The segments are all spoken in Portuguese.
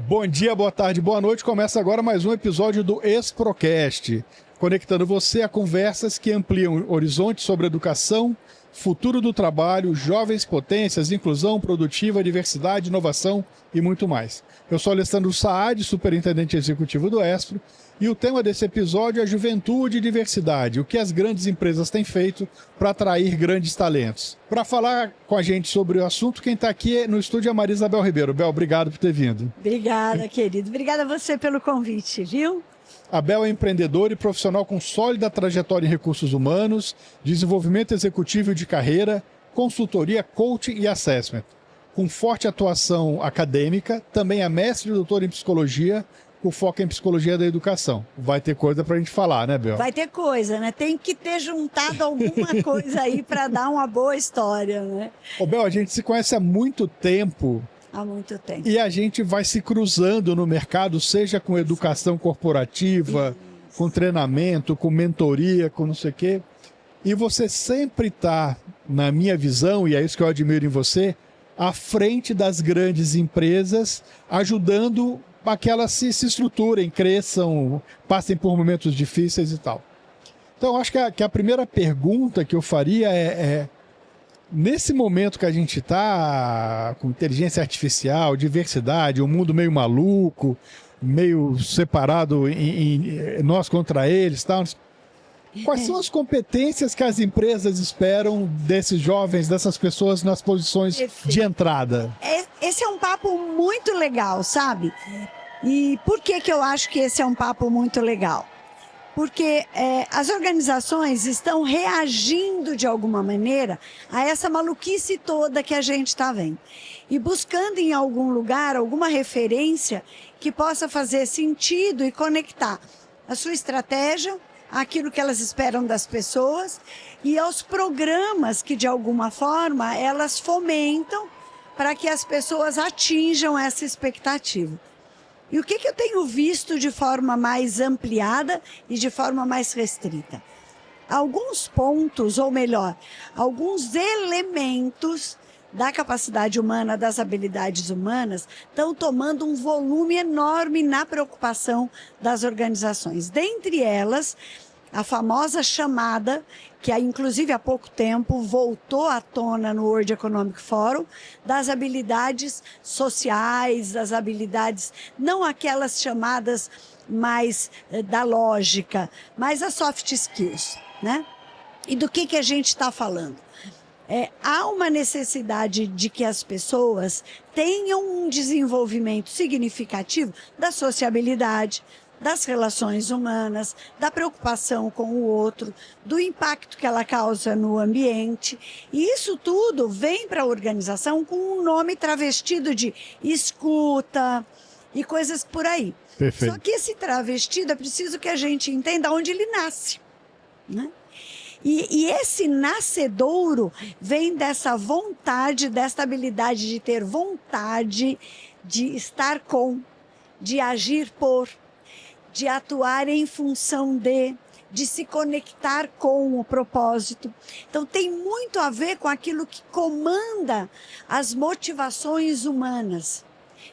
Bom dia, boa tarde, boa noite. Começa agora mais um episódio do Exprocast, conectando você a conversas que ampliam horizontes sobre educação, futuro do trabalho, jovens potências, inclusão produtiva, diversidade, inovação e muito mais. Eu sou Alessandro Saad, superintendente executivo do Espro, e o tema desse episódio é juventude e diversidade, o que as grandes empresas têm feito para atrair grandes talentos. Para falar com a gente sobre o assunto, quem está aqui no estúdio é a Maria Isabel Ribeiro. Bel, obrigado por ter vindo. Obrigada, querido. Obrigada a você pelo convite, viu? A Bel é empreendedora e profissional com sólida trajetória em recursos humanos, desenvolvimento executivo e de carreira, consultoria, coaching e assessment. Com forte atuação acadêmica, também é mestre e doutora em psicologia, com foco em psicologia da educação. Vai ter coisa pra gente falar, né, Bel? Vai ter coisa, né? Tem que ter juntado alguma coisa aí para dar uma boa história, né? Ô, Bel, a gente se conhece há muito tempo. Há muito tempo. E a gente vai se cruzando no mercado, seja com educação corporativa, com treinamento, com mentoria, com não sei o quê. E você sempre está, na minha visão, e é isso que eu admiro em você, à frente das grandes empresas, ajudando a que elas se estruturem, cresçam, passem por momentos difíceis e tal. Então, acho que a primeira pergunta que eu faria nesse momento que a gente está, com inteligência artificial, diversidade, um mundo meio maluco, meio separado em nós contra eles, tal, quais são as competências que as empresas esperam desses jovens, dessas pessoas nas posições de entrada? Esse é um papo muito legal, sabe? E por que eu acho que esse é um papo muito legal? Porque as organizações estão reagindo de alguma maneira a essa maluquice toda que a gente está vendo. E buscando em algum lugar alguma referência que possa fazer sentido e conectar a sua estratégia, aquilo que elas esperam das pessoas e aos programas que de alguma forma elas fomentam para que as pessoas atinjam essa expectativa. E o que eu tenho visto de forma mais ampliada e de forma mais restrita? Alguns pontos, ou melhor, alguns elementos da capacidade humana, das habilidades humanas, estão tomando um volume enorme na preocupação das organizações. Dentre elas, a famosa chamada, que inclusive há pouco tempo voltou à tona no World Economic Forum, das habilidades sociais, das habilidades, não aquelas chamadas mais da lógica, mas as soft skills, né? E do que a gente está falando? Há uma necessidade de que as pessoas tenham um desenvolvimento significativo da sociabilidade, das relações humanas, da preocupação com o outro, do impacto que ela causa no ambiente. E isso tudo vem para a organização com um nome travestido de escuta e coisas por aí. Perfeito. Só que esse travestido é preciso que a gente entenda onde ele nasce, né? E esse nascedouro vem dessa vontade, dessa habilidade de ter vontade de estar com, de agir por, de atuar em função de se conectar com o propósito. Então tem muito a ver com aquilo que comanda as motivações humanas.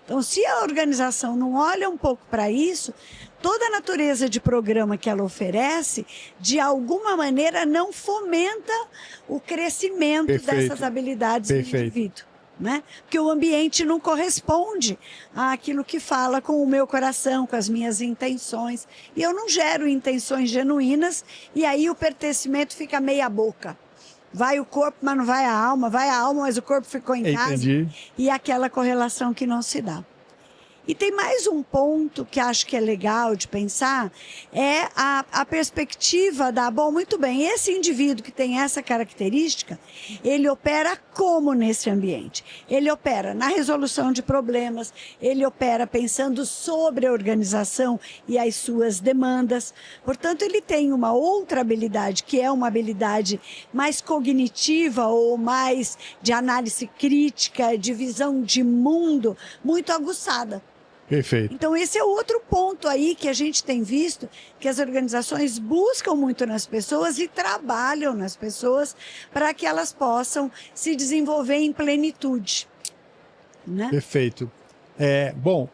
Então se a organização não olha um pouco para isso, toda a natureza de programa que ela oferece, de alguma maneira não fomenta o crescimento dessas habilidades do indivíduo, né? Porque o ambiente não corresponde àquilo que fala com o meu coração, com as minhas intenções. E eu não gero intenções genuínas e aí o pertencimento fica meia boca. Vai o corpo, mas não vai a alma, mas o corpo ficou em casa. Entendi. E aquela correlação que não se dá. E tem mais um ponto que acho que é legal de pensar, é a perspectiva da, bom, muito bem, esse indivíduo que tem essa característica, ele opera como nesse ambiente? Ele opera na resolução de problemas, ele opera pensando sobre a organização e as suas demandas. Portanto, ele tem uma outra habilidade, que é uma habilidade mais cognitiva ou mais de análise crítica, de visão de mundo, muito aguçada. Perfeito. Então esse é outro ponto aí que a gente tem visto, que as organizações buscam muito nas pessoas e trabalham nas pessoas para que elas possam se desenvolver em plenitude, né? Perfeito. Bom,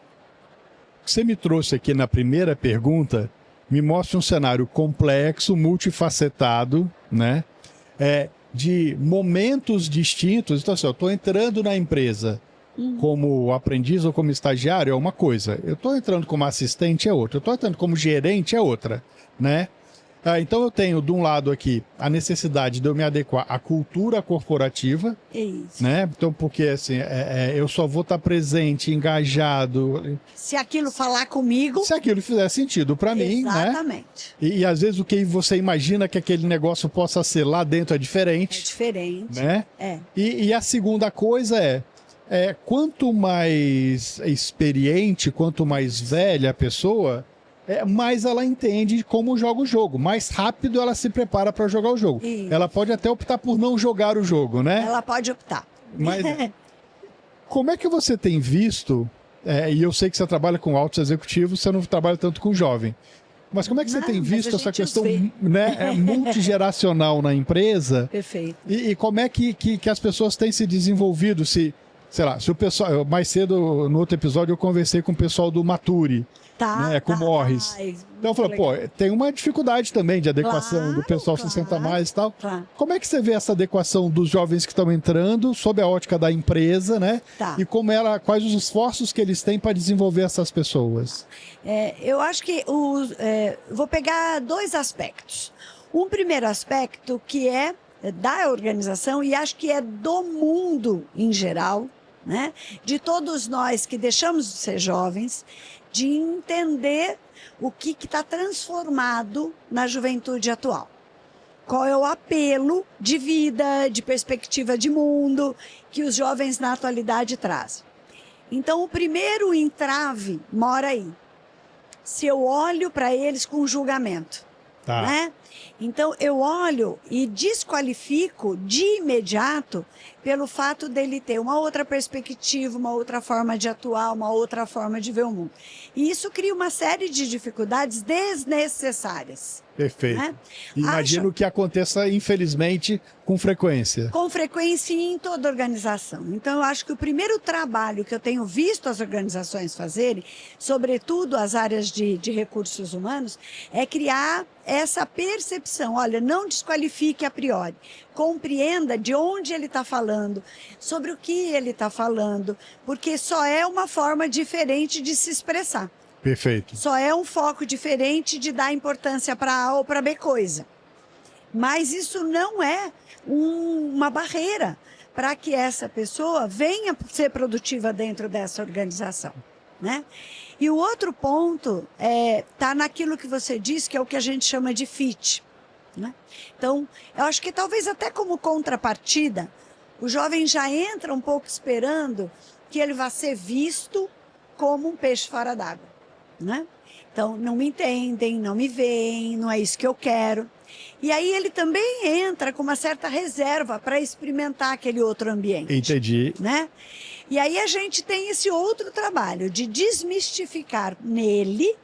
que você me trouxe aqui na primeira pergunta me mostra um cenário complexo, multifacetado, né? De momentos distintos. Então, assim, eu estou entrando na empresa como aprendiz ou como estagiário, é uma coisa. Eu estou entrando como assistente, é outra. Eu estou entrando como gerente, é outra, né? Então eu tenho, de um lado aqui, a necessidade de eu me adequar à cultura corporativa, Isso. né? Então, porque assim, eu só vou estar presente, engajado. Se aquilo falar comigo. Se aquilo fizer sentido para mim, né? Exatamente. E às vezes o que você imagina que aquele negócio possa ser lá dentro é diferente. É diferente. Né? E a segunda coisa quanto mais experiente, quanto mais velha a pessoa, mais ela entende como joga o jogo. Mais rápido ela se prepara para jogar o jogo. Isso. Ela pode até optar por não jogar o jogo, né? Ela pode optar. Mas como é que você tem visto, e eu sei que você trabalha com altos executivos, você não trabalha tanto com jovem, mas como é que você tem visto essa questão, né, multigeracional na empresa? Perfeito. E como é que as pessoas têm se desenvolvido? Se o pessoal, mais cedo, no outro episódio, eu conversei com o pessoal do Maturi, né, com o Morris. Então eu falei, tem uma dificuldade também de adequação do pessoal 60 mais e tal. Claro. Como é que você vê essa adequação dos jovens que estão entrando, sob a ótica da empresa, né? E quais os esforços que eles têm para desenvolver essas pessoas? Eu acho que vou pegar dois aspectos. Um primeiro aspecto que é da organização e acho que é do mundo em geral, né? De todos nós que deixamos de ser jovens, de entender o que está transformado na juventude atual. Qual é o apelo de vida, de perspectiva de mundo que os jovens na atualidade trazem. Então, o primeiro entrave mora aí. Se eu olho para eles com julgamento, né? Então, eu olho e desqualifico de imediato pelo fato dele ter uma outra perspectiva, uma outra forma de atuar, uma outra forma de ver o mundo. E isso cria uma série de dificuldades desnecessárias. Perfeito. Né? Imagino que aconteça, infelizmente, com frequência. Com frequência em toda organização. Então, eu acho que o primeiro trabalho que eu tenho visto as organizações fazerem, sobretudo as áreas de recursos humanos, é criar essa percepção. Olha, não desqualifique a priori. Compreenda de onde ele está falando, sobre o que ele está falando, porque só é uma forma diferente de se expressar. Perfeito. Só é um foco diferente de dar importância para A ou para B coisa. Mas isso não é uma barreira para que essa pessoa venha ser produtiva dentro dessa organização, né? E o outro ponto tá naquilo que você disse, que é o que a gente chama de fit, né? Então, eu acho que talvez até como contrapartida, o jovem já entra um pouco esperando que ele vá ser visto como um peixe fora d'água, né? Então, não me entendem, não me veem, não é isso que eu quero. E aí ele também entra com uma certa reserva para experimentar aquele outro ambiente. Entendi. Né? E aí a gente tem esse outro trabalho de desmistificar nele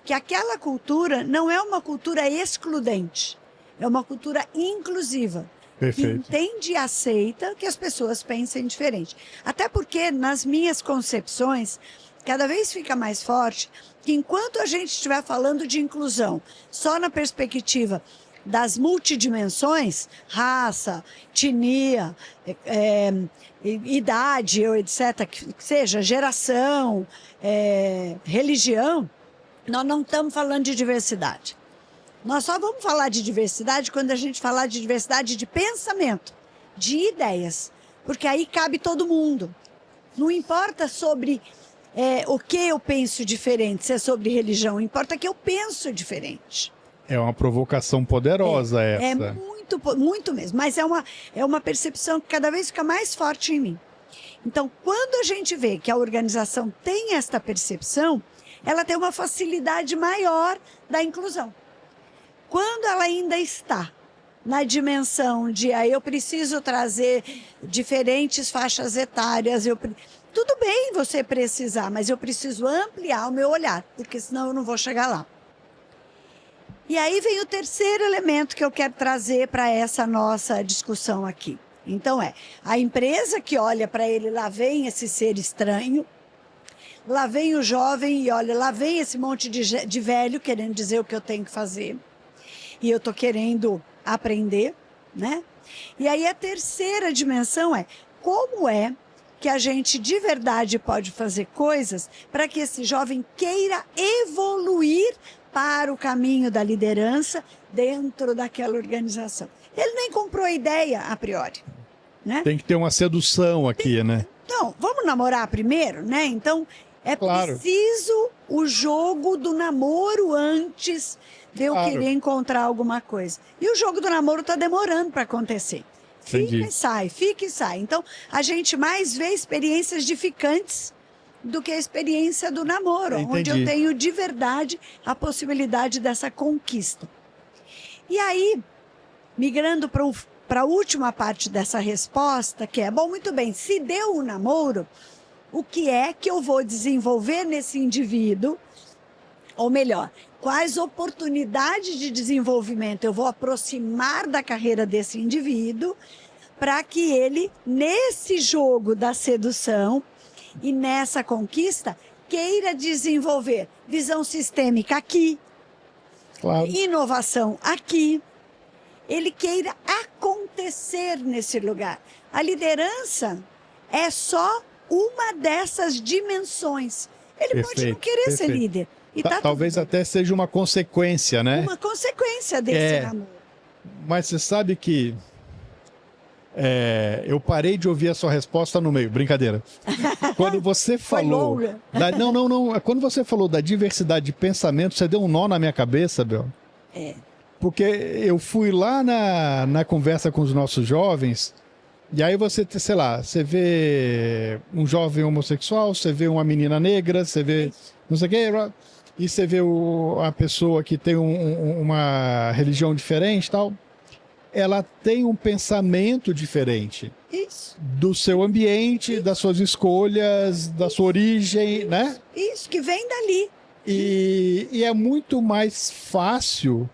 que aquela cultura não é uma cultura excludente, é uma cultura inclusiva. Perfeito. Que entende e aceita que as pessoas pensem diferente. Até porque, nas minhas concepções, cada vez fica mais forte que enquanto a gente estiver falando de inclusão só na perspectiva das multidimensões, raça, etnia, idade, etc., que seja, geração, religião, nós não estamos falando de diversidade. Nós só vamos falar de diversidade quando a gente falar de diversidade de pensamento, de ideias, porque aí cabe todo mundo. Não importa sobre o que eu penso diferente, se é sobre religião, importa que eu penso diferente. É uma provocação poderosa essa. É muito, muito mesmo, mas é uma percepção que cada vez fica mais forte em mim. Então, quando a gente vê que a organização tem esta percepção, ela tem uma facilidade maior da inclusão. Quando ela ainda está na dimensão de eu preciso trazer diferentes faixas etárias, tudo bem você precisar, mas eu preciso ampliar o meu olhar, porque senão eu não vou chegar lá. E aí vem o terceiro elemento que eu quero trazer para essa nossa discussão aqui. Então a empresa que olha para ele, lá vem esse ser estranho, lá vem o jovem e olha, lá vem esse monte de velho querendo dizer o que eu tenho que fazer. E eu tô querendo aprender, né? E aí a terceira dimensão é como é que a gente de verdade pode fazer coisas para que esse jovem queira evoluir para o caminho da liderança dentro daquela organização. Ele nem comprou a ideia a priori, né? Tem que ter uma sedução aqui, né? Então, vamos namorar primeiro, né? Então, é preciso o jogo do namoro antes de eu querer encontrar alguma coisa. E o jogo do namoro está demorando para acontecer. Entendi. Fica e sai. Então, a gente mais vê experiências edificantes do que a experiência do namoro, onde eu tenho de verdade a possibilidade dessa conquista. E aí, migrando para a última parte dessa resposta, que é, bom, muito bem, se deu o namoro, o que é que eu vou desenvolver nesse indivíduo? Ou melhor, quais oportunidades de desenvolvimento eu vou aproximar da carreira desse indivíduo para que ele, nesse jogo da sedução e nessa conquista, queira desenvolver visão sistêmica aqui, inovação aqui, ele queira acontecer nesse lugar. A liderança é só uma dessas dimensões. Ele pode não querer ser líder. E talvez até seja uma consequência, né? Uma consequência desse namoro. Mas você sabe que eu parei de ouvir a sua resposta no meio. Brincadeira. Quando você falou... Foi longa. Não. Quando você falou da diversidade de pensamento, você deu um nó na minha cabeça, Bel. Porque eu fui lá na conversa com os nossos jovens, e aí você, sei lá, você vê um jovem homossexual, você vê uma menina negra, você vê não sei o quê, e você vê a pessoa que tem uma religião diferente e tal. Ela tem um pensamento diferente. Isso. Do seu ambiente, das suas escolhas, da sua origem, né? Isso, que vem dali. E é muito mais fácil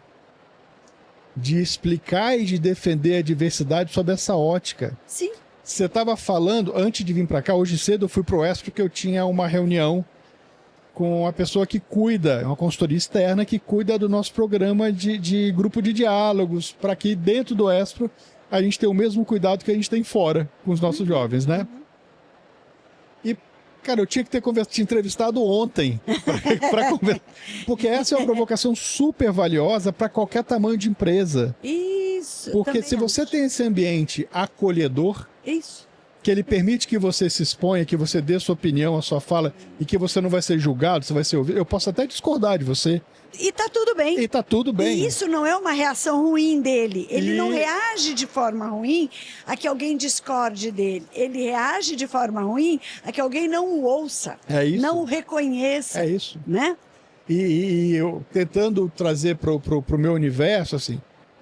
de explicar e de defender a diversidade sob essa ótica. Sim. Você estava falando, antes de vir para cá, hoje cedo eu fui para o ESPRO porque eu tinha uma reunião com a pessoa que cuida, uma consultoria externa que cuida do nosso programa de grupo de diálogos, para que dentro do ESPRO a gente tenha o mesmo cuidado que a gente tem fora com os nossos jovens, né? E, cara, eu tinha que ter te entrevistado ontem para conversar, porque essa é uma provocação super valiosa para qualquer tamanho de empresa. Isso. Porque se você tem esse ambiente acolhedor, que ele permite que você se exponha, que você dê sua opinião, a sua fala, e que você não vai ser julgado, você vai ser ouvido. Eu posso até discordar de você. E tá tudo bem. E tá tudo bem. E isso não é uma reação ruim dele. Ele não reage de forma ruim a que alguém discorde dele. Ele reage de forma ruim a que alguém não o ouça. É isso. Não o reconheça. É isso. Né? E eu tentando trazer pro meu universo, assim,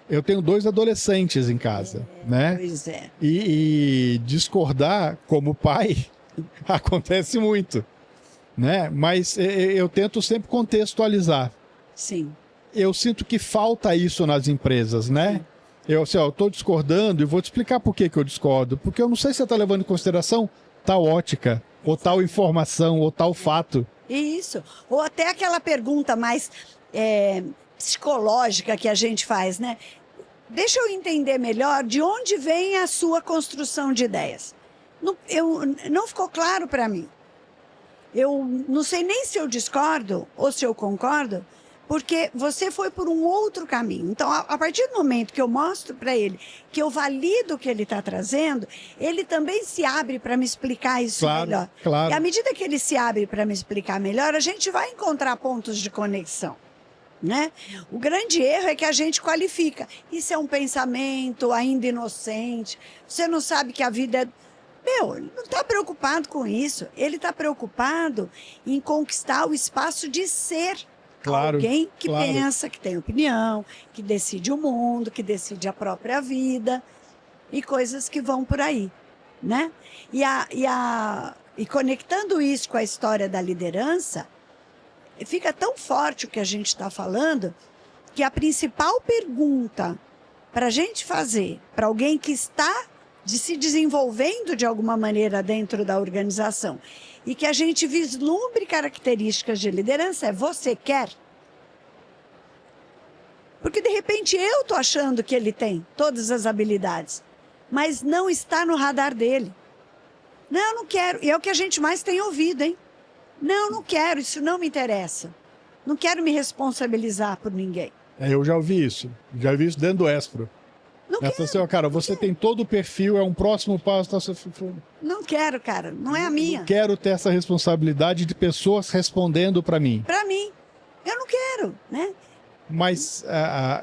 eu tenho 2 adolescentes em casa, né? Pois é. E discordar como pai acontece muito, né? Mas eu tento sempre contextualizar. Sim. Eu sinto que falta isso nas empresas, né? Eu estou discordando e vou te explicar por que eu discordo. Porque eu não sei se você está levando em consideração tal ótica, ou tal informação, ou tal fato. Isso. Ou até aquela pergunta mais psicológica que a gente faz, né? Deixa eu entender melhor de onde vem a sua construção de ideias. Não ficou claro para mim. Eu não sei nem se eu discordo ou se eu concordo, porque você foi por um outro caminho. Então, a partir do momento que eu mostro para ele que eu valido o que ele está trazendo, ele também se abre para me explicar isso melhor. Claro. E à medida que ele se abre para me explicar melhor, a gente vai encontrar pontos de conexão. Né? O grande erro é que a gente qualifica. Isso é um pensamento ainda inocente. Você não sabe que a vida é... Ele não está preocupado com isso. Ele está preocupado em conquistar o espaço de ser alguém que pensa, que tem opinião, que decide o mundo, que decide a própria vida e coisas que vão por aí, né? E conectando isso com a história da liderança, fica tão forte o que a gente está falando que a principal pergunta para a gente fazer para alguém que está de se desenvolvendo de alguma maneira dentro da organização. E que a gente vislumbre características de liderança. Você quer? Porque de repente eu estou achando que ele tem todas as habilidades, mas não está no radar dele. Não, eu não quero. E é o que a gente mais tem ouvido, hein? Não, não quero, isso não me interessa. Não quero me responsabilizar por ninguém. Eu já ouvi isso dentro do Espro. Não quero. Assim, ó, cara, você tem todo o perfil, é um próximo passo. Não quero, cara, não é a minha. Não quero ter essa responsabilidade de pessoas respondendo para mim. Para mim, eu não quero, né? Mas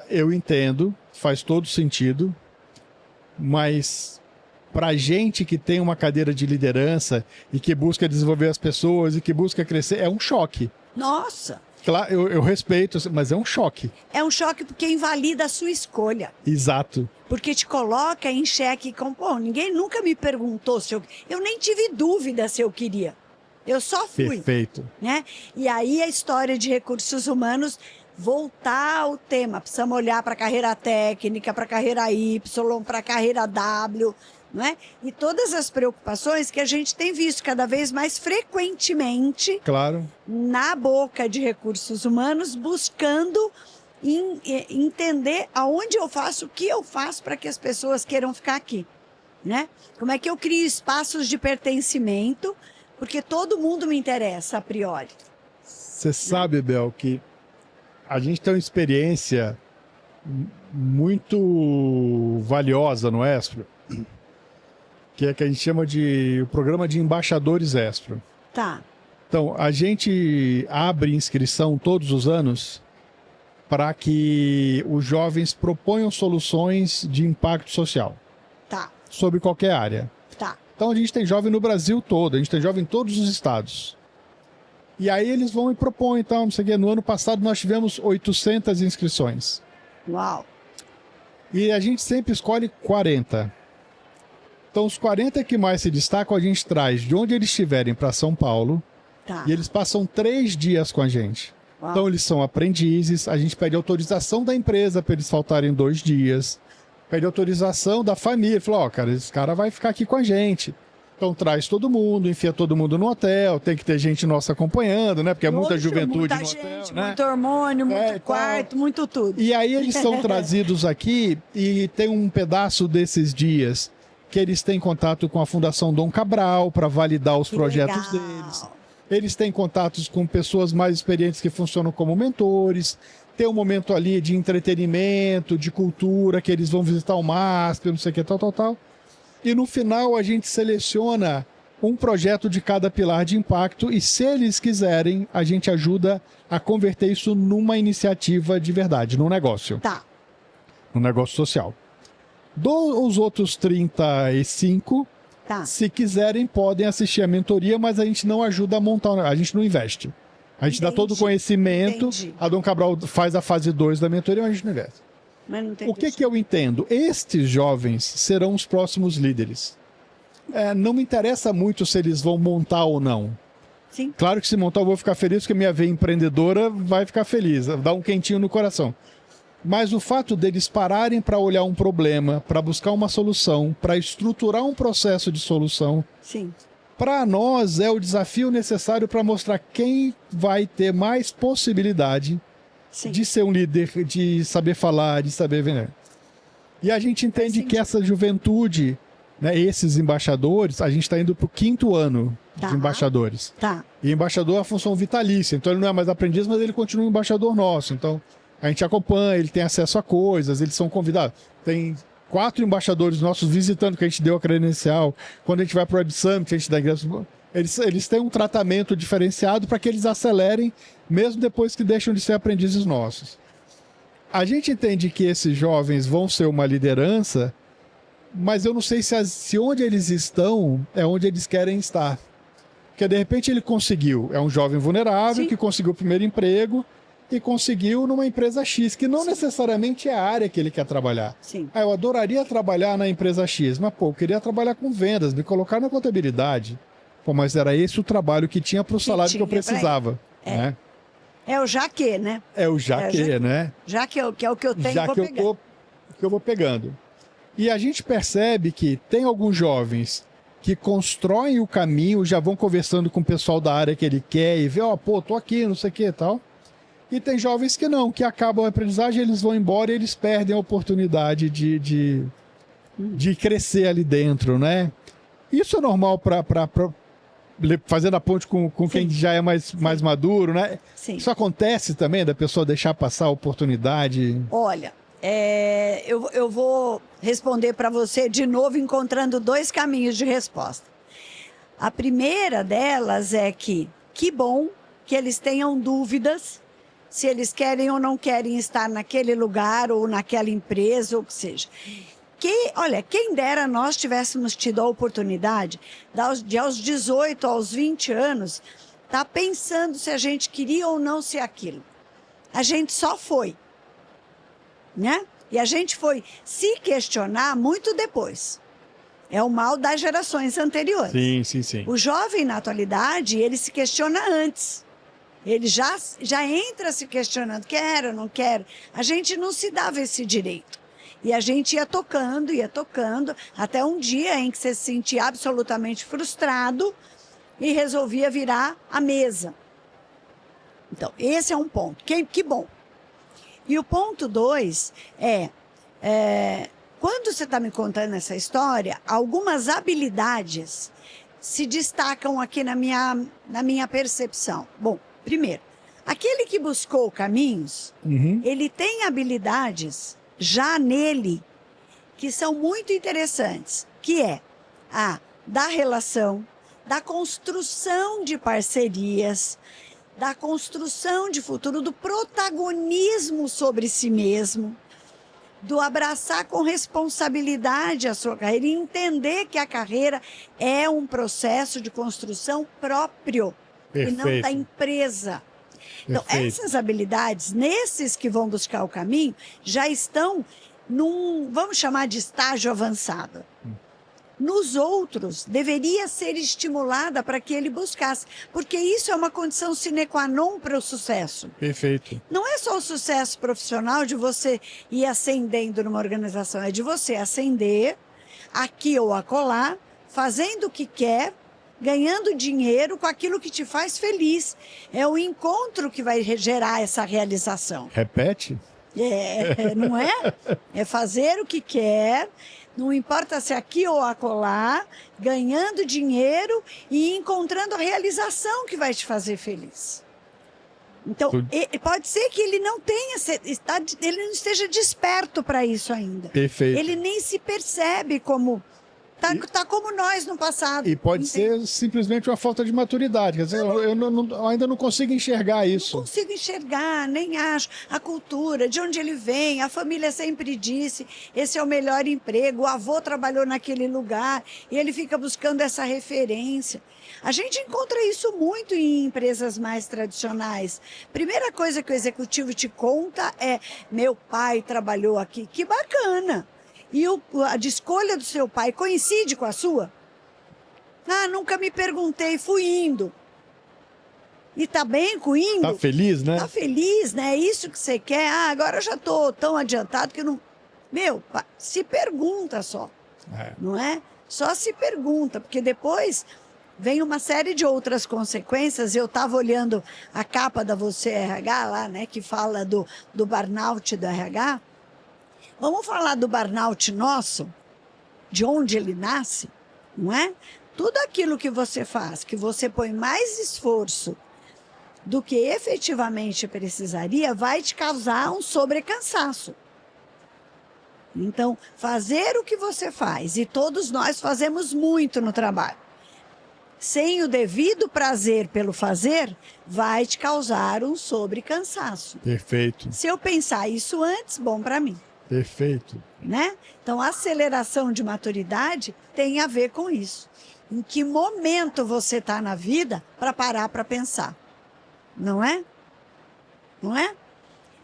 eu entendo, faz todo sentido, mas para gente que tem uma cadeira de liderança e que busca desenvolver as pessoas e que busca crescer, é um choque. Nossa! Claro, eu respeito, mas é um choque. É um choque porque invalida a sua escolha. Exato. Porque te coloca em xeque com, pô, ninguém nunca me perguntou se eu nem tive dúvida se eu queria. Eu só fui. Perfeito. Né? E aí a história de recursos humanos voltar ao tema. Precisamos olhar para a carreira técnica, para a carreira Y, para a carreira W, não é? E todas as preocupações que a gente tem visto cada vez mais frequentemente, claro, na boca de recursos humanos, buscando entender aonde eu faço, o que eu faço para que as pessoas queiram ficar aqui, né? Como é que eu crio espaços de pertencimento, porque todo mundo me interessa a priori. Você sabe, Bel, que a gente tem uma experiência muito valiosa no Espro, que é que a gente chama de o programa de embaixadores Espro. Tá. Então, a gente abre inscrição todos os anos para que os jovens proponham soluções de impacto social. Tá. Sobre qualquer área. Tá. Então, a gente tem jovem no Brasil todo, a gente tem jovem em todos os estados. E aí eles vão e propõem, então, não sei o quê. No ano passado nós tivemos 800 inscrições. Uau! E a gente sempre escolhe 40. Então, os 40 que mais se destacam, a gente traz de onde eles estiverem para São Paulo. Tá. E eles passam 3 dias com a gente. Uau. Então, eles são aprendizes, a gente pede autorização da empresa para eles faltarem 2 dias. Pede autorização da família. Fala, ó, cara, esse cara vai ficar aqui com a gente. Então traz todo mundo, enfia todo mundo no hotel, tem que ter gente nossa acompanhando, né? Porque é muita juventude muita no gente, hotel, né? muito hormônio, muito quarto, muito tudo. E aí eles são trazidos aqui e tem um pedaço desses dias que eles têm contato com a Fundação Dom Cabral para validar os projetos deles. Eles têm contatos com pessoas mais experientes que funcionam como mentores. Tem um momento ali de entretenimento, de cultura, que eles vão visitar o MASP, não sei o que, tal. E no final a gente seleciona um projeto de cada pilar de impacto e, se eles quiserem, a gente ajuda a converter isso numa iniciativa de verdade, num negócio. Tá. Num negócio social. Os outros 35, tá, se quiserem, podem assistir a mentoria, mas a gente não ajuda a montar, a gente não investe. A gente dá todo o conhecimento, a Dom Cabral faz a fase 2 da mentoria, mas a gente não investe. Mas não tem o que eu entendo? Estes jovens serão os próximos líderes. Não me interessa muito se eles vão montar ou não. Sim. Claro que se montar eu vou ficar feliz, porque minha veia empreendedora vai ficar feliz, dá um quentinho no coração. Mas o fato deles pararem para olhar um problema, para buscar uma solução, para estruturar um processo de solução, sim, para nós é o desafio necessário para mostrar quem vai ter mais possibilidade, sim, de ser um líder, de saber falar, de saber vender. E a gente entende que essa juventude, né, esses embaixadores, a gente está indo para o 5º ano de embaixadores. Tá. E embaixador é a função vitalícia, então ele não é mais aprendiz, mas ele continua um embaixador nosso. Então a gente acompanha, ele tem acesso a coisas, eles são convidados. Tem 4 embaixadores nossos visitando, que a gente deu a credencial. Quando a gente vai para o Web Summit, a gente dá ingresso. Eles têm um tratamento diferenciado para que eles acelerem, mesmo depois que deixam de ser aprendizes nossos. A gente entende que esses jovens vão ser uma liderança, mas eu não sei se onde eles estão é onde eles querem estar. Porque de repente ele conseguiu, é um jovem vulnerável, sim, que conseguiu o primeiro emprego e conseguiu numa empresa X, que não, sim, necessariamente é a área que ele quer trabalhar. Sim. Eu adoraria trabalhar na empresa X, mas eu queria trabalhar com vendas, me colocar na contabilidade. Mas era esse o trabalho que tinha para o salário que eu precisava. Né? É o já que, né? É o já que, né? Já que é o que eu tenho, já que eu vou pegando. E a gente percebe que tem alguns jovens que constroem o caminho, já vão conversando com o pessoal da área que ele quer e vê, ó, pô, tô aqui, não sei o que e tal. E tem jovens que não, que acabam a aprendizagem, eles vão embora e eles perdem a oportunidade de crescer ali dentro, né? Isso é normal para fazendo a ponte com quem já é mais maduro, né? Sim. Isso acontece também, da pessoa deixar passar a oportunidade? Olha, eu vou responder para você de novo, encontrando dois caminhos de resposta. A primeira delas é que bom que eles tenham dúvidas se eles querem ou não querem estar naquele lugar ou naquela empresa, ou o que seja. Olha, quem dera nós tivéssemos tido a oportunidade de aos 18, aos 20 anos, estar pensando se a gente queria ou não ser aquilo. A gente só foi, né? E a gente foi se questionar muito depois. É o mal das gerações anteriores. Sim, sim, sim. O jovem, na atualidade, ele se questiona antes. Ele já entra se questionando, quero ou não quero. A gente não se dava esse direito. E a gente ia tocando, até um dia em que você se sentia absolutamente frustrado e resolvia virar a mesa. Então, esse é um ponto. Que bom. E o ponto 2 quando você está me contando essa história, algumas habilidades se destacam aqui na minha percepção. Bom, primeiro, aquele que buscou caminhos, ele tem habilidades já nele que são muito interessantes, que é a da relação, da construção de parcerias, da construção de futuro, do protagonismo sobre si mesmo, do abraçar com responsabilidade a sua carreira e entender que a carreira é um processo de construção próprio. Perfeito. E não da empresa. Então, essas habilidades, nesses que vão buscar o caminho, já estão vamos chamar de estágio avançado. Nos outros, deveria ser estimulada para que ele buscasse, porque isso é uma condição sine qua non para o sucesso. Perfeito. Não é só o sucesso profissional de você ir ascendendo numa organização, é de você ascender aqui ou acolá, fazendo o que quer, ganhando dinheiro com aquilo que te faz feliz. É o encontro que vai gerar essa realização. Repete? Não é? É fazer o que quer, não importa se aqui ou acolá, ganhando dinheiro e encontrando a realização que vai te fazer feliz. Então, pode ser que ele não ele não esteja desperto para isso ainda. Perfeito. Ele nem se percebe como... Tá como nós no passado. E pode ser simplesmente uma falta de maturidade. Quer dizer, eu ainda não consigo enxergar isso. Não consigo enxergar, nem acho. A cultura, de onde ele vem, a família sempre disse, esse é o melhor emprego, o avô trabalhou naquele lugar, e ele fica buscando essa referência. A gente encontra isso muito em empresas mais tradicionais. Primeira coisa que o executivo te conta é, meu pai trabalhou aqui, que bacana. E a escolha do seu pai coincide com a sua? Ah, nunca me perguntei, fui indo. E tá bem com indo? Tá feliz, né? Tá feliz, né? É isso que você quer? Ah, agora eu já tô tão adiantado que não... Meu, se pergunta só, não é? Só se pergunta, porque depois vem uma série de outras consequências. Eu estava olhando a capa da Você RH lá, né? Que fala do burnout do RH. Vamos falar do burnout nosso, de onde ele nasce, não é? Tudo aquilo que você faz, que você põe mais esforço do que efetivamente precisaria, vai te causar um sobrecansaço. Então, fazer o que você faz, e todos nós fazemos muito no trabalho, sem o devido prazer pelo fazer, vai te causar um sobrecansaço. Perfeito. Se eu pensar isso antes, bom para mim. Perfeito. Né? Então, a aceleração de maturidade tem a ver com isso. Em que momento você está na vida para parar para pensar? Não é? Não é?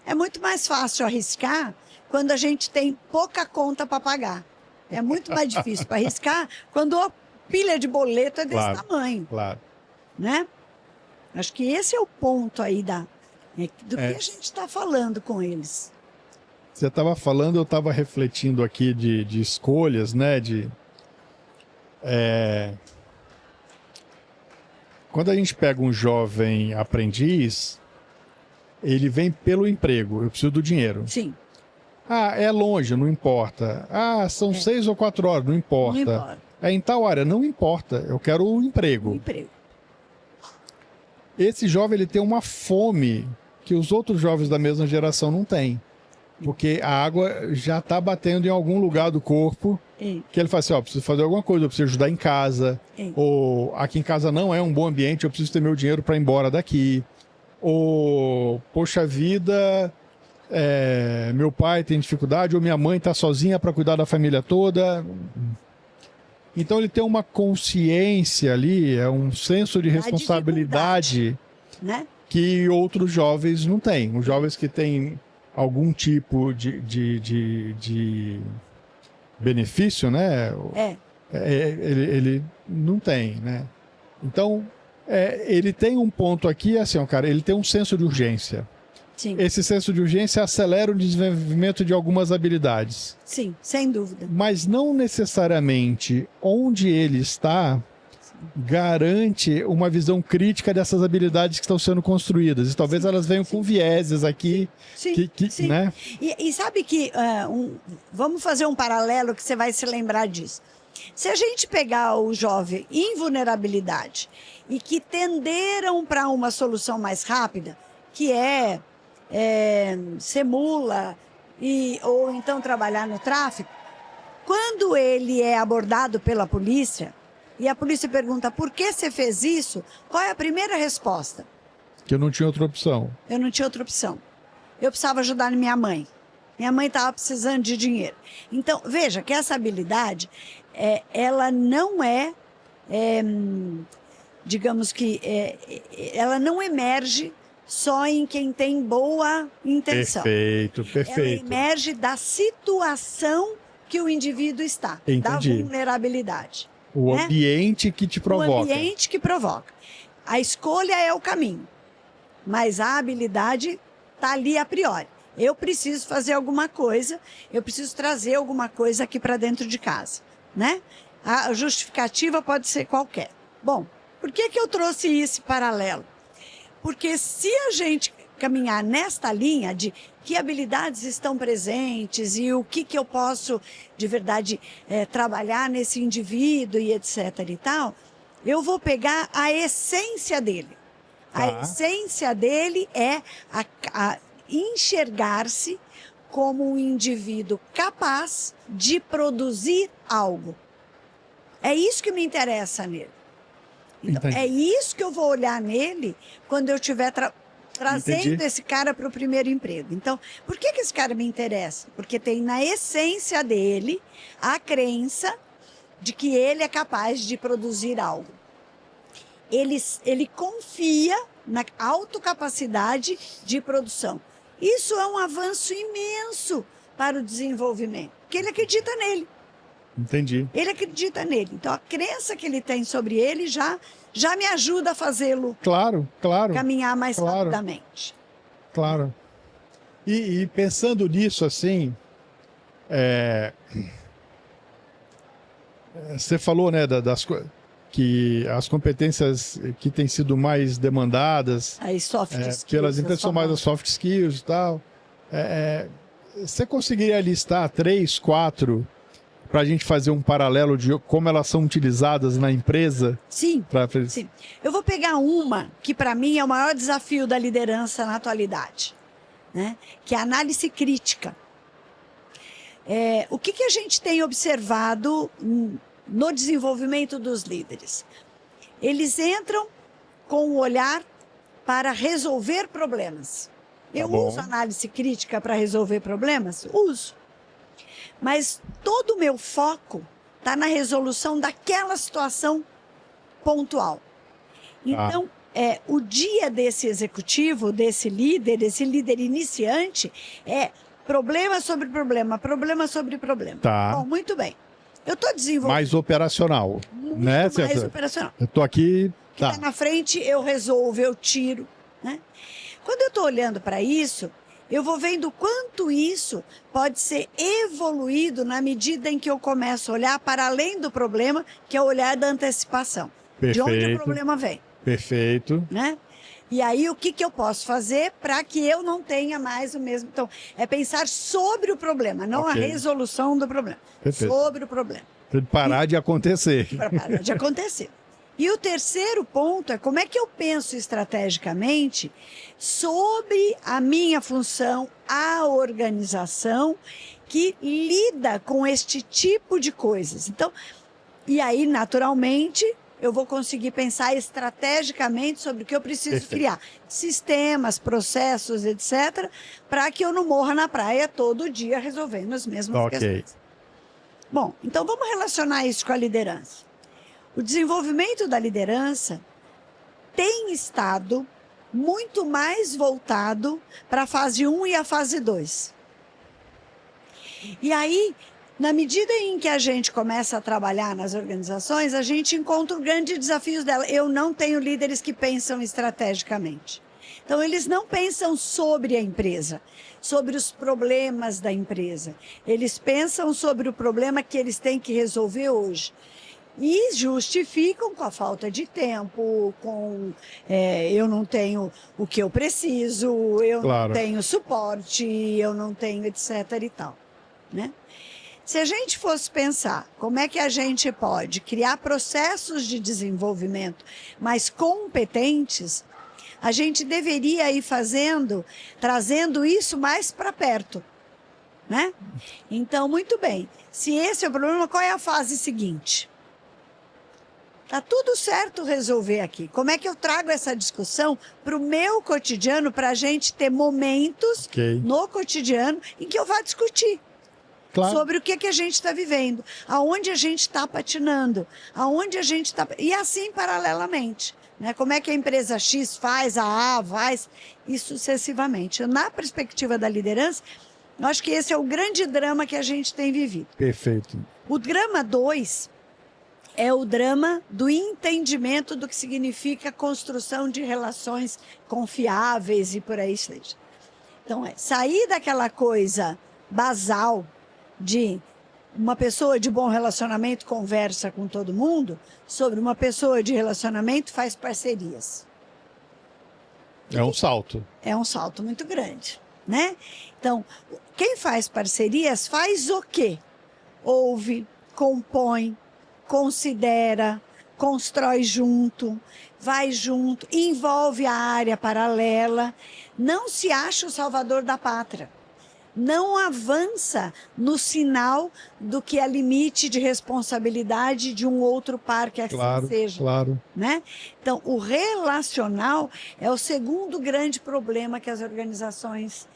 É muito mais fácil arriscar quando a gente tem pouca conta para pagar. É muito mais difícil para arriscar quando a pilha de boleto é desse tamanho. Claro. Né? Acho que esse é o ponto aí do que a gente está falando com eles. Você estava falando, eu estava refletindo aqui de escolhas, né? Quando a gente pega um jovem aprendiz, ele vem pelo emprego, eu preciso do dinheiro. Sim. Ah, é longe, não importa. Ah, são 6 ou 4 horas, não importa. Não importa. É em tal área, não importa. Eu quero o emprego. O emprego. Esse jovem, ele tem uma fome que os outros jovens da mesma geração não têm. Porque a água já está batendo em algum lugar do corpo. Que ele fala assim, ó, preciso fazer alguma coisa, eu preciso ajudar em casa. Ou aqui em casa não é um bom ambiente, eu preciso ter meu dinheiro para ir embora daqui. Ou, poxa vida, meu pai tem dificuldade, ou minha mãe está sozinha para cuidar da família toda. Então ele tem uma consciência ali, um senso de responsabilidade, né? Que outros jovens não têm. Os jovens que têm algum tipo de benefício, né? Ele não tem, né? Então, ele tem um ponto aqui, assim, ó, cara, ele tem um senso de urgência. Sim. Esse senso de urgência acelera o desenvolvimento de algumas habilidades. Sim, sem dúvida. Mas não necessariamente onde ele está garante uma visão crítica dessas habilidades que estão sendo construídas. E talvez elas venham com vieses aqui. Sim, sim. Né? E sabe que, vamos fazer um paralelo que você vai se lembrar disso. Se a gente pegar o jovem em vulnerabilidade e que tenderam para uma solução mais rápida, que ser mula ou então trabalhar no tráfico, quando ele é abordado pela polícia e a polícia pergunta por que você fez isso, qual é a primeira resposta? Que eu não tinha outra opção. Eu não tinha outra opção. Eu precisava ajudar minha mãe. Minha mãe estava precisando de dinheiro. Então, veja que essa habilidade, ela não digamos que, ela não emerge só em quem tem boa intenção. Perfeito. Ela emerge da situação que o indivíduo está. Entendi. Da vulnerabilidade. O ambiente que te provoca. O ambiente que provoca. A escolha é o caminho. Mas a habilidade está ali a priori. Eu preciso fazer alguma coisa, eu preciso trazer alguma coisa aqui para dentro de casa, né? A justificativa pode ser qualquer. Bom, por que eu trouxe esse paralelo? Porque se a gente caminhar nesta linha de que habilidades estão presentes e o que eu posso, de verdade, trabalhar nesse indivíduo e etc. e tal, eu vou pegar a essência dele. A essência dele é a enxergar-se como um indivíduo capaz de produzir algo. É isso que me interessa nele. Então, é isso que eu vou olhar nele quando eu estiver trazendo esse cara para o primeiro emprego. Então, por que esse cara me interessa? Porque tem na essência dele a crença de que ele é capaz de produzir algo. Ele confia na autocapacidade de produção. Isso é um avanço imenso para o desenvolvimento, porque ele acredita nele. Entendi. Ele acredita nele. Então, a crença que ele tem sobre ele já me ajuda a fazê-lo caminhar mais rapidamente. Claro. E pensando nisso, assim, você falou, né, que as competências que têm sido mais demandadas pelas empresas são mais as soft skills e tal. Você conseguiria listar 3, 4 para a gente fazer um paralelo de como elas são utilizadas na empresa? Sim, sim. Eu vou pegar uma que para mim é o maior desafio da liderança na atualidade, né? Que é a análise crítica. O que a gente tem observado no desenvolvimento dos líderes? Eles entram com o olhar para resolver problemas. Eu uso análise crítica para resolver problemas? Uso. Mas todo o meu foco está na resolução daquela situação pontual. Então, o dia desse executivo, desse líder iniciante, é problema sobre problema, problema sobre problema. Tá. Bom, muito bem. Eu estou desenvolvendo... Mais operacional. Muito né? mais operacional. Eu estou aqui... O que está na frente, eu resolvo, eu tiro. Né? Quando eu estou olhando para isso, eu vou vendo quanto isso pode ser evoluído na medida em que eu começo a olhar para além do problema, que é o olhar da antecipação. Perfeito. De onde o problema vem. Perfeito. Né? E aí, o que eu posso fazer para que eu não tenha mais o mesmo... Então, é pensar sobre o problema, não a resolução do problema. Perfeito. Sobre o problema. Para parar de acontecer. Para parar de acontecer. E o terceiro ponto é como é que eu penso estrategicamente sobre a minha função, a organização que lida com este tipo de coisas. Então, e aí, naturalmente, eu vou conseguir pensar estrategicamente sobre o que eu preciso criar. Sistemas, processos, etc., para que eu não morra na praia todo dia resolvendo as mesmas questões. Bom, então vamos relacionar isso com a liderança. O desenvolvimento da liderança tem estado muito mais voltado para a fase 1 e a fase 2. E aí, na medida em que a gente começa a trabalhar nas organizações, a gente encontra os grandes desafios dela. Eu não tenho líderes que pensam estrategicamente. Então, eles não pensam sobre a empresa, sobre os problemas da empresa. Eles pensam sobre o problema que eles têm que resolver hoje. E justificam com a falta de tempo, com eu não tenho o que eu preciso, eu não tenho suporte, eu não tenho etc. e tal. Né? Se a gente fosse pensar como é que a gente pode criar processos de desenvolvimento mais competentes, a gente deveria ir trazendo isso mais para perto. Né? Então, muito bem. Se esse é o problema, qual é a fase seguinte? Tá tudo certo resolver aqui. Como é que eu trago essa discussão para o meu cotidiano, para a gente ter momentos no cotidiano em que eu vá discutir sobre o que a gente está vivendo, aonde a gente está patinando, aonde a gente está... E assim paralelamente. Né? Como é que a empresa X faz, a A faz, e sucessivamente. Na perspectiva da liderança, eu acho que esse é o grande drama que a gente tem vivido. Perfeito. O drama 2... é o drama do entendimento do que significa construção de relações confiáveis e por aí seja. Então, sair daquela coisa basal de uma pessoa de bom relacionamento conversa com todo mundo, sobre uma pessoa de relacionamento faz parcerias. É um salto. É um salto muito grande, né? Então, quem faz parcerias faz o quê? Ouve, compõe, considera, constrói junto, vai junto, envolve a área paralela, não se acha o salvador da pátria, não avança no sinal do que é limite de responsabilidade de um outro par que assim seja. Claro. Né? Então, o relacional é o segundo grande problema que as organizações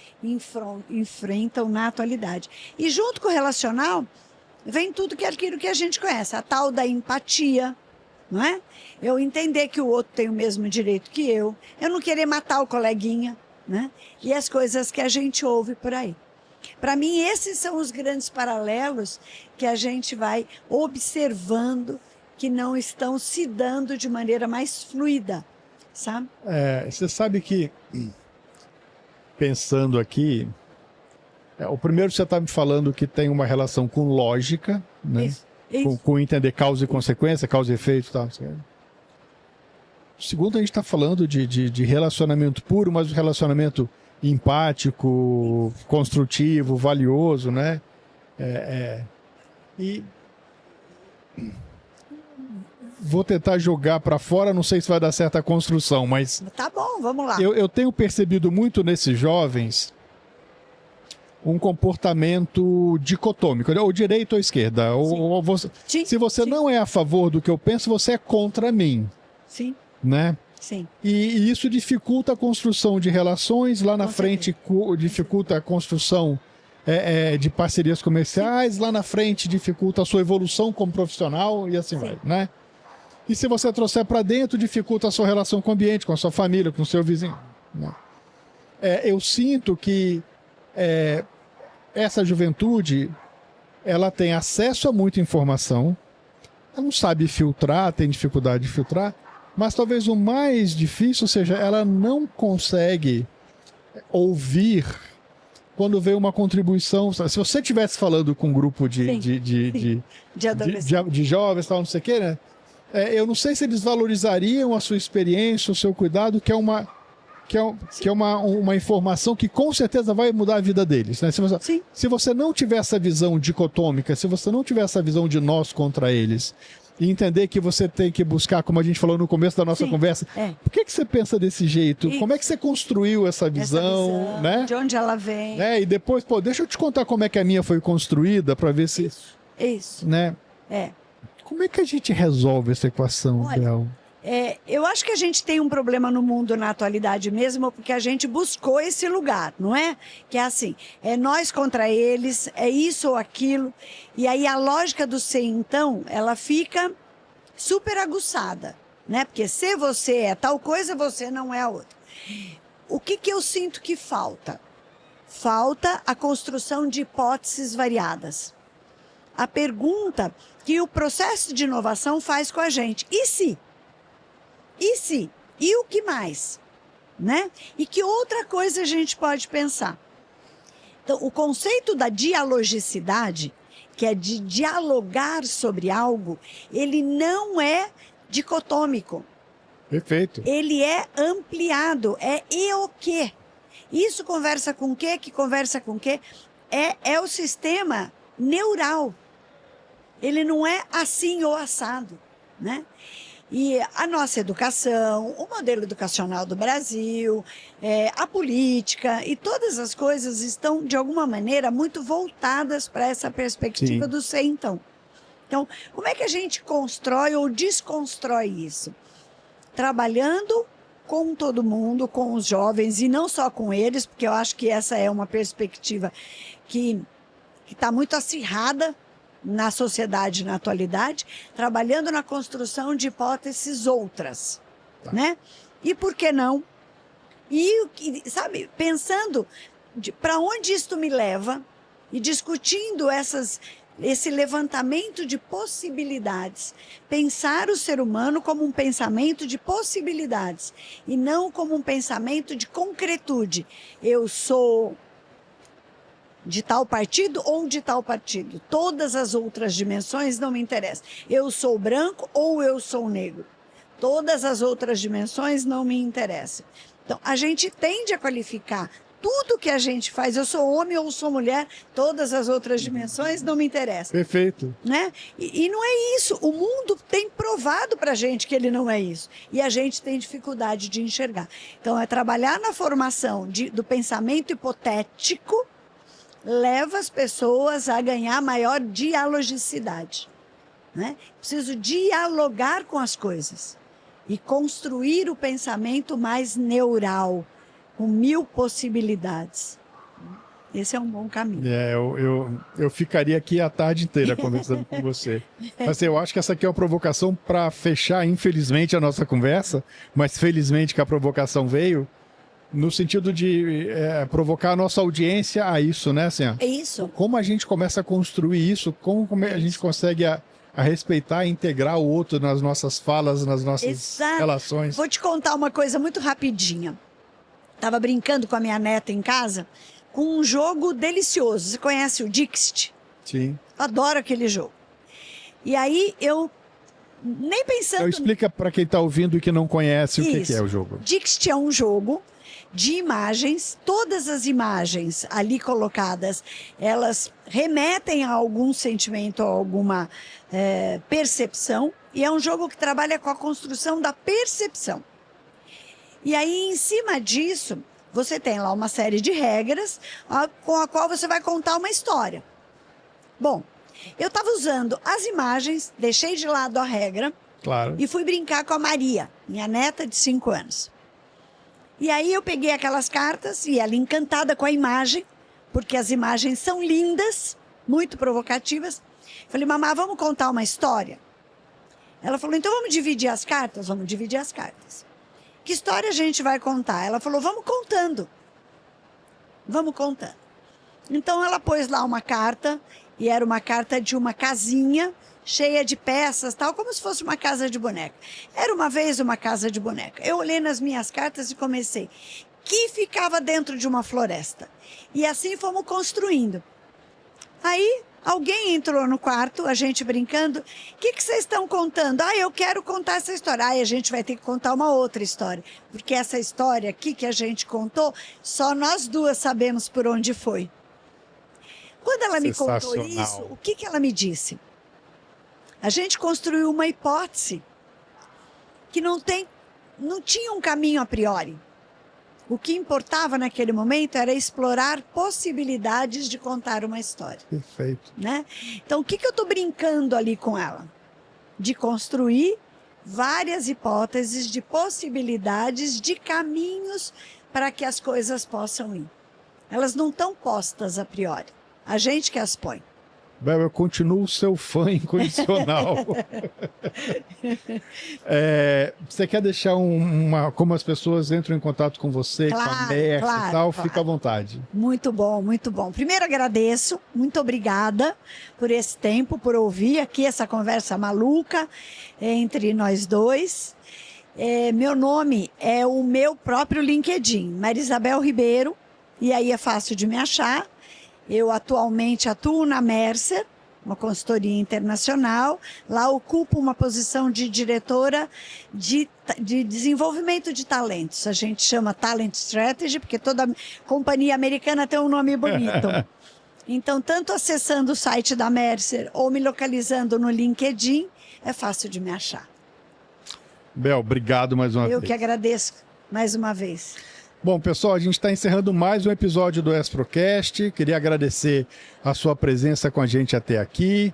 enfrentam na atualidade. E junto com o relacional, vem tudo que é aquilo que a gente conhece, a tal da empatia, não é? Eu entender que o outro tem o mesmo direito que eu não querer matar o coleguinha, né? E as coisas que a gente ouve por aí. Para mim, esses são os grandes paralelos que a gente vai observando que não estão se dando de maneira mais fluida, sabe? Você sabe que, pensando aqui, o primeiro você está me falando que tem uma relação com lógica, né? Isso. Com entender causa e consequência, causa e efeito e tal. O segundo, a gente está falando de relacionamento puro, mas um relacionamento empático, construtivo, valioso, né? E vou tentar jogar para fora, não sei se vai dar certa construção, mas... Tá bom, vamos lá. Eu tenho percebido muito nesses jovens um comportamento dicotômico, ou direita ou esquerda. Ou você, se você não é a favor do que eu penso, você é contra mim. Sim. Né? Sim. E isso dificulta a construção de relações, lá na frente dificulta a construção de parcerias comerciais, lá na frente dificulta a sua evolução como profissional e assim vai, né? E se você trouxer para dentro, dificulta a sua relação com o ambiente, com a sua família, com o seu vizinho. Né? Eu sinto que essa juventude, ela tem acesso a muita informação, ela não sabe filtrar, tem dificuldade de filtrar, mas talvez o mais difícil seja, ela não consegue ouvir quando veio uma contribuição. Se você estivesse falando com um grupo de jovens, tal, não sei o quê, né? Eu não sei se eles valorizariam a sua experiência, o seu cuidado, que é uma informação que com certeza vai mudar a vida deles, né? Se você não tiver essa visão dicotômica, se você não tiver essa visão de nós contra eles, e entender que você tem que buscar, como a gente falou no começo da nossa conversa, por que você pensa desse jeito? Como é que você construiu essa visão, né? De onde ela vem. E depois, deixa eu te contar como é que a minha foi construída, para ver se... Isso. Né? Como é que a gente resolve essa equação, Bel? Eu acho que a gente tem um problema no mundo na atualidade mesmo, porque a gente buscou esse lugar, não é? Que é assim, é nós contra eles, é isso ou aquilo. E aí a lógica do ser, então, ela fica super aguçada, né? Porque se você é tal coisa, você não é a outra. O que eu sinto que falta? Falta a construção de hipóteses variadas. A pergunta que o processo de inovação faz com a gente. E se? E se? E o que mais? Né? E que outra coisa a gente pode pensar? Então, o conceito da dialogicidade, que é de dialogar sobre algo, ele não é dicotômico. Perfeito. Ele é ampliado, e o quê? Isso conversa com o quê? Que conversa com o quê? É o sistema neural. Ele não é assim ou assado, né? E a nossa educação, o modelo educacional do Brasil, a política e todas as coisas estão, de alguma maneira, muito voltadas para essa perspectiva do ser, então. Então, como é que a gente constrói ou desconstrói isso? Trabalhando com todo mundo, com os jovens, e não só com eles, porque eu acho que essa é uma perspectiva que está muito acirrada na sociedade, na atualidade, trabalhando na construção de hipóteses outras, né? E por que não? E, sabe, pensando para onde isto me leva e discutindo esse levantamento de possibilidades. Pensar o ser humano como um pensamento de possibilidades e não como um pensamento de concretude. Eu sou de tal partido ou de tal partido. Todas as outras dimensões não me interessam. Eu sou branco ou eu sou negro. Todas as outras dimensões não me interessam. Então, a gente tende a qualificar tudo que a gente faz. Eu sou homem ou sou mulher, todas as outras dimensões não me interessam. Perfeito. Né? E não é isso. O mundo tem provado para a gente que ele não é isso. E a gente tem dificuldade de enxergar. Então, é trabalhar na formação do pensamento hipotético, leva as pessoas a ganhar maior dialogicidade, né? Preciso dialogar com as coisas e construir o pensamento mais neural, com 1000 possibilidades. Esse é um bom caminho. Eu ficaria aqui a tarde inteira conversando com você. Mas eu acho que essa aqui é uma provocação para fechar, infelizmente, a nossa conversa, mas felizmente que a provocação veio, no sentido de provocar a nossa audiência a isso, né, assim? É isso. Como a gente começa a construir isso, como a gente consegue a respeitar e integrar o outro nas nossas falas, nas nossas relações. Vou te contar uma coisa muito rapidinha. Estava brincando com a minha neta em casa com um jogo delicioso. Você conhece o Dixit? Sim. Adoro aquele jogo. E aí eu, nem pensando... Então, explica para quem está ouvindo e que não conhece o que é o jogo. Dixit é um jogo de imagens, todas as imagens ali colocadas, elas remetem a algum sentimento, a alguma percepção, e é um jogo que trabalha com a construção da percepção. E aí, em cima disso, você tem lá uma série de regras com a qual você vai contar uma história. Bom, eu estava usando as imagens, deixei de lado a regra, claro, e fui brincar com a Maria, minha neta de 5 anos. E aí eu peguei aquelas cartas e ela encantada com a imagem, porque as imagens são lindas, muito provocativas. Falei, mamãe, vamos contar uma história? Ela falou, então vamos dividir as cartas? Vamos dividir as cartas. Que história a gente vai contar? Ela falou, vamos contando. Vamos contando. Então ela pôs lá uma carta, e era uma carta de uma casinha cheia de peças, tal, como se fosse uma casa de boneca. Era uma vez uma casa de boneca. Eu olhei nas minhas cartas e comecei, que ficava dentro de uma floresta. E assim fomos construindo. Aí alguém entrou no quarto, a gente brincando. O que vocês estão contando? Eu quero contar essa história. A gente vai ter que contar uma outra história. Porque essa história aqui que a gente contou, só nós duas sabemos por onde foi. Quando ela me contou isso, o que ela me disse? A gente construiu uma hipótese que não tinha um caminho a priori. O que importava naquele momento era explorar possibilidades de contar uma história. Perfeito. Né? Então, o que eu estou brincando ali com ela? De construir várias hipóteses de possibilidades, de caminhos para que as coisas possam ir. Elas não estão postas a priori. A gente que as põe. Bel, eu continuo seu fã incondicional. Você quer deixar como as pessoas entram em contato com você, com a Merce e tal? Fica à vontade. Muito bom, muito bom. Primeiro agradeço, muito obrigada por esse tempo, por ouvir aqui essa conversa maluca entre nós dois. Meu nome é o meu próprio LinkedIn, Marisabel Ribeiro, e aí é fácil de me achar. Eu atualmente atuo na Mercer, uma consultoria internacional. Lá ocupo uma posição de diretora de desenvolvimento de talentos. A gente chama Talent Strategy, porque toda companhia americana tem um nome bonito. Então, tanto acessando o site da Mercer ou me localizando no LinkedIn, é fácil de me achar. Bel, obrigado mais uma vez. Eu que agradeço mais uma vez. Bom, pessoal, a gente está encerrando mais um episódio do EsproCast. Queria agradecer a sua presença com a gente até aqui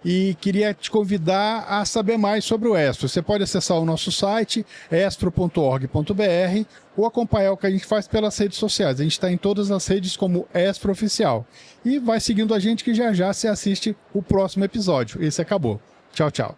e queria te convidar a saber mais sobre o Espro. Você pode acessar o nosso site, espro.org.br, ou acompanhar o que a gente faz pelas redes sociais. A gente está em todas as redes como Espro Oficial. E vai seguindo a gente que já já você assiste o próximo episódio. Esse acabou. Tchau, tchau.